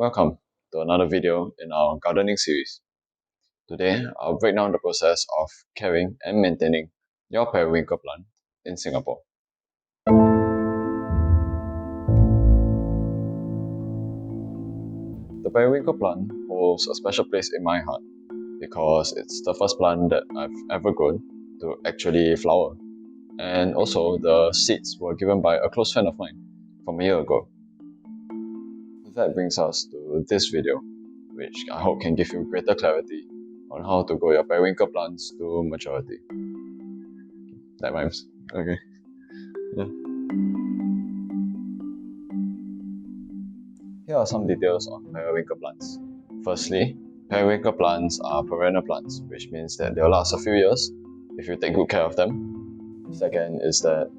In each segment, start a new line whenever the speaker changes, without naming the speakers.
Welcome to another video in our gardening series. Today, I'll break down the process of caring and maintaining your periwinkle plant in Singapore. The periwinkle plant holds a special place in my heart because it's the first plant that I've ever grown to actually flower. And also, the seeds were given by a close friend of mine from a year ago. That brings us to this video, which I hope can give you greater clarity on how to grow your periwinkle plants to maturity. That rhymes. Okay. Yeah. Here are some details on periwinkle plants. Firstly, periwinkle plants are perennial plants, which means that they'll last a few years if you take good care of them. Second is that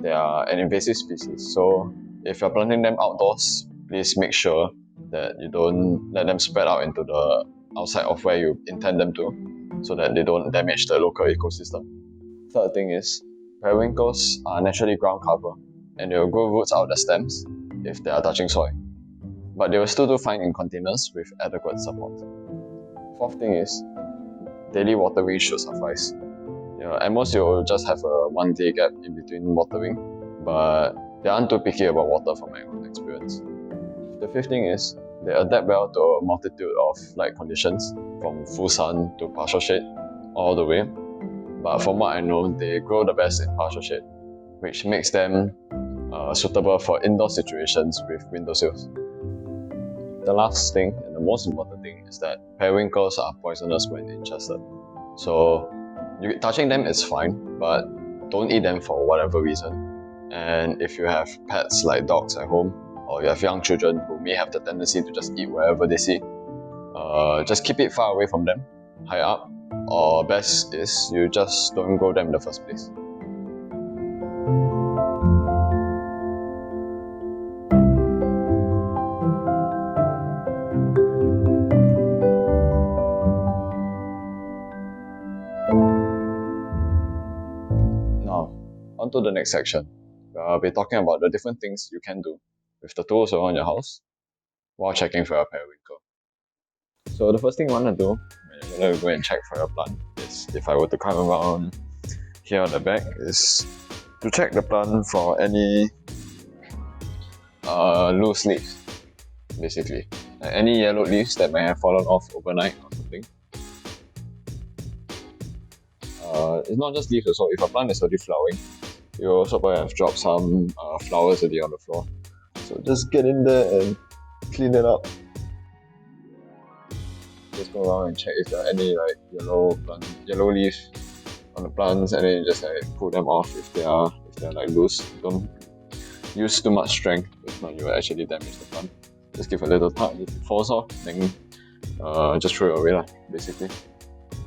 they are an invasive species, so if you're planting them outdoors, please make sure that you don't let them spread out into the outside of where you intend them to, so that they don't damage the local ecosystem. Third thing is, periwinkles are naturally ground cover, and they will grow roots out of the stems if they are touching soil. But they will still do fine in containers with adequate support. Fourth thing is, daily watering should suffice. At most you'll just have a 1 day gap in between watering, but they aren't too picky about water from my own experience. The fifth thing is, they adapt well to a multitude of light conditions, from full sun to partial shade, all the way. But from what I know, they grow the best in partial shade, which makes them suitable for indoor situations with windowsills. The last thing, and the most important thing, is that periwinkles are poisonous when ingested. So, touching them is fine, but don't eat them for whatever reason. And if you have pets like dogs at home, or you have young children who may have the tendency to just eat wherever they see, just keep it far away from them, high up, or best is you just don't grow them in the first place. Now, on to the next section. I'll be talking about the different things you can do with the tools around your house while checking for your periwinkle. So the first thing you want to do when you're going to go and check for your plant is, if I were to come around here on the back, is to check the plant for any loose leaves, basically. Any yellow leaves that may have fallen off overnight or something. It's not just leaves also. If a plant is already flowering, you also probably have dropped some flowers already on the floor. So just get in there and clean it up. Just go around and check if there are any yellow leaves on the plants, and then you just pull them off if they're loose. Don't use too much strength, if not you will actually damage the plant. Just give a little tug. If it falls off, then just throw it away basically.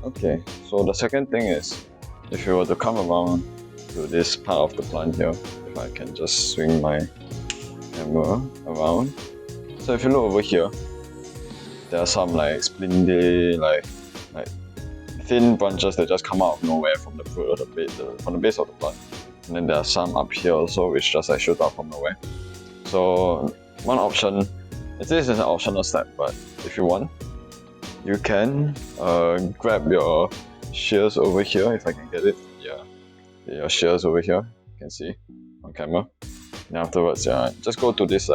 Okay, so the second thing is, if you were to come around to this part of the plant here, if I can just swing my camera around. So if you look over here, there are some spindly, thin branches that just come out of nowhere from the fruit or from the base of the plant. And then there are some up here also which just shoot out from nowhere. So one option, this is an optional step, but if you want, you can grab your shears over here, if I can get it. Yeah, your shears over here, you can see on camera. And afterwards, just go to this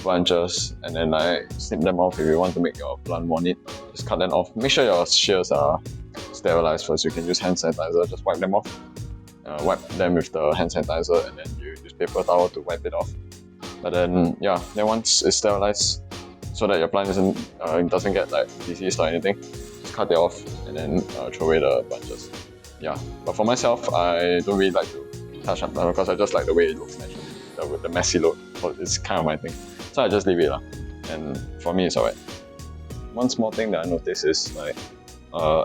branches and then snip them off if you want to make your plant more neat. Just cut them off. Make sure your shears are sterilized first. You can use hand sanitizer, just wipe them off. Wipe them with the hand sanitizer, and then you use paper towel to wipe it off. But then once it's sterilized, so that your plant doesn't get diseased or anything, just cut it off and then throw away the branches. Yeah, but for myself, I don't really like to touch up because I just like the way it looks naturally, with the messy look. It's kind of my thing, so I just leave it and for me it's alright. One small thing that I noticed is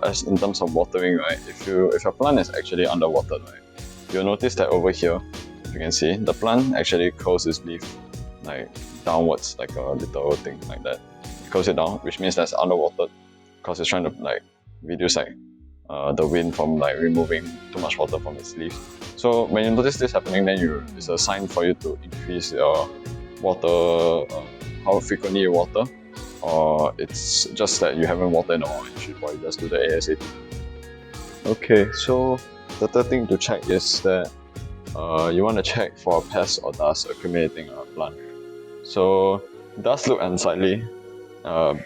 as in terms of watering, if your plant is actually underwatered, you'll notice that over here, you can see the plant actually curls its leaf downwards, like a little thing like that. It curls it down, which means that's underwater, because it's trying to reduce the wind from removing too much water from its leaves. So when you notice this happening, then it's a sign for you to increase your water, how frequently you water, or it's just that you haven't watered in a while and you should probably just do the ASAP. Okay, so the third thing to check is that you want to check for pests or dust accumulating on a plant. So dust look unsightly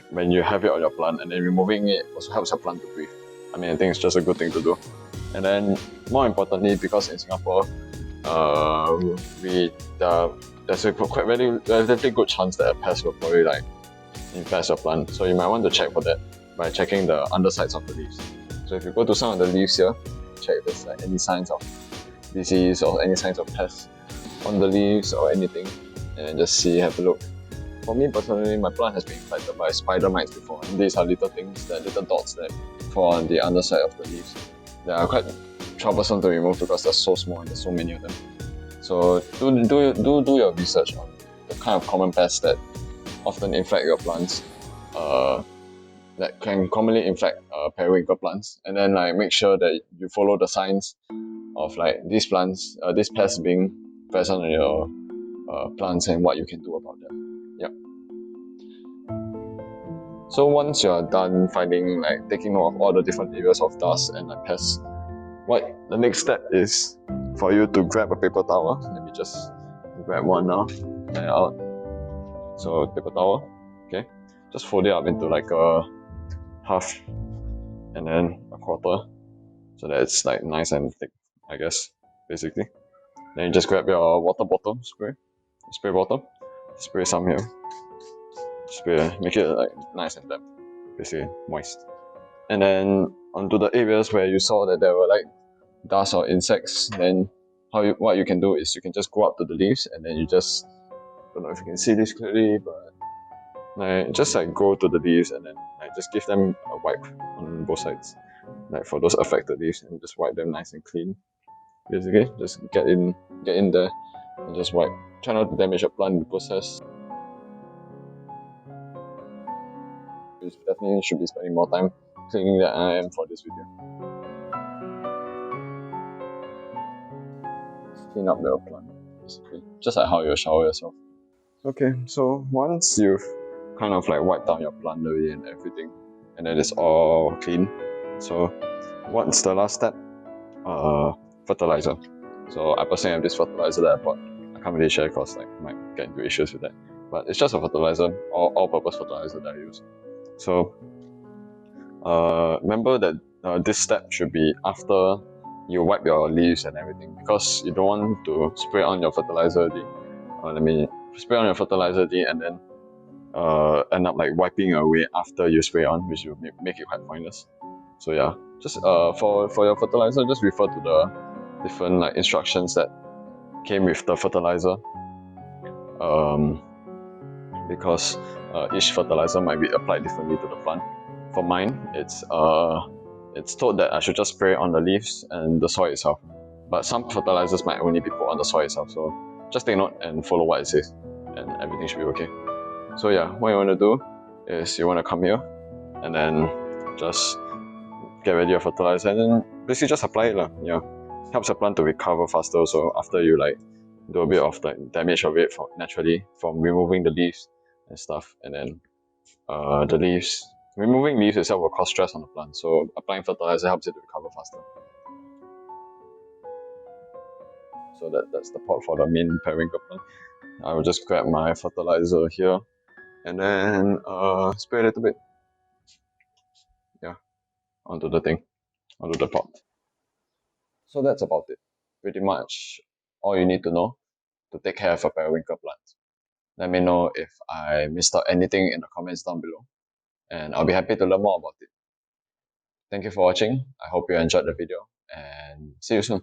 when you have it on your plant, and then removing it also helps your plant to breathe. I mean, I think it's just a good thing to do. And then more importantly, because in Singapore, there's a relatively good chance that a pest will probably like infest your plant. So you might want to check for that by checking the undersides of the leaves. So if you go to some of the leaves here, check if there's like any signs of disease or any signs of pests on the leaves or anything, and just see, have a look. For me personally, my plant has been infected by spider mites before, and these are little things, the little dots that fall on the underside of the leaves. They are quite troublesome to remove because they're so small and there's so many of them. So do your research on the kind of common pests that often infect your plants, that can commonly infect periwinkle plants, and then like make sure that you follow the signs of like these pests being present on your plants and what you can do about them. Yep. So once you're done taking note of all the different areas of dust and like pests, the next step is for you to grab a paper towel. Let me just grab one now and out. So paper towel, okay. Just fold it up into like a half and then a quarter, so that it's like nice and thick, I guess, basically. Then you just grab your water bottle, spray bottle, spray some here. Make it like nice and damp, basically moist. And then onto the areas where you saw that there were like dust or insects, then what you can do is you can just go up to the leaves and then you just, don't know if you can see this clearly, but like just like go to the leaves and then like just give them a wipe on both sides, like for those affected leaves, and just wipe them nice and clean. Basically, just get in there and just wipe. Try not to damage your plant in the process. You definitely should be spending more time cleaning than I am for this video. Clean up your plant, basically, just like how you shower yourself. Okay, so once you've kind of like wiped down your plant already and everything, and then it's all clean, so what's the last step? Fertilizer. So I personally have this fertilizer that I bought. I can't really share because like I might get into issues with that, but it's just a fertilizer, all-purpose fertilizer that I use. So remember that this step should be after you wipe your leaves and everything, because you don't want to spray on your fertilizer spray on your fertilizer and then end up like wiping away after you spray on, which will make it quite pointless. So yeah, just for your fertilizer, just refer to the different like instructions that came with the fertilizer, because each fertilizer might be applied differently to the plant. For mine, it's told that I should just spray on the leaves and the soil itself, but some fertilizers might only be put on the soil itself, so just take note and follow what it says and everything should be okay. So yeah, what you want to do is you want to come here and then just get ready your fertilizer and then basically just apply it. Yeah, helps your plant to recover faster. So after you like do a bit of the damage of it naturally from removing the leaves and stuff, and then removing leaves itself will cause stress on the plant, so applying fertilizer helps it to recover faster. So that's the pot for the main periwinkle plant. I will just grab my fertilizer here and then spray a little bit, yeah, onto the pot. So that's about it. Pretty much all you need to know to take care of a periwinkle plant. Let me know if I missed out anything in the comments down below, and I'll be happy to learn more about it. Thank you for watching. I hope you enjoyed the video, and see you soon.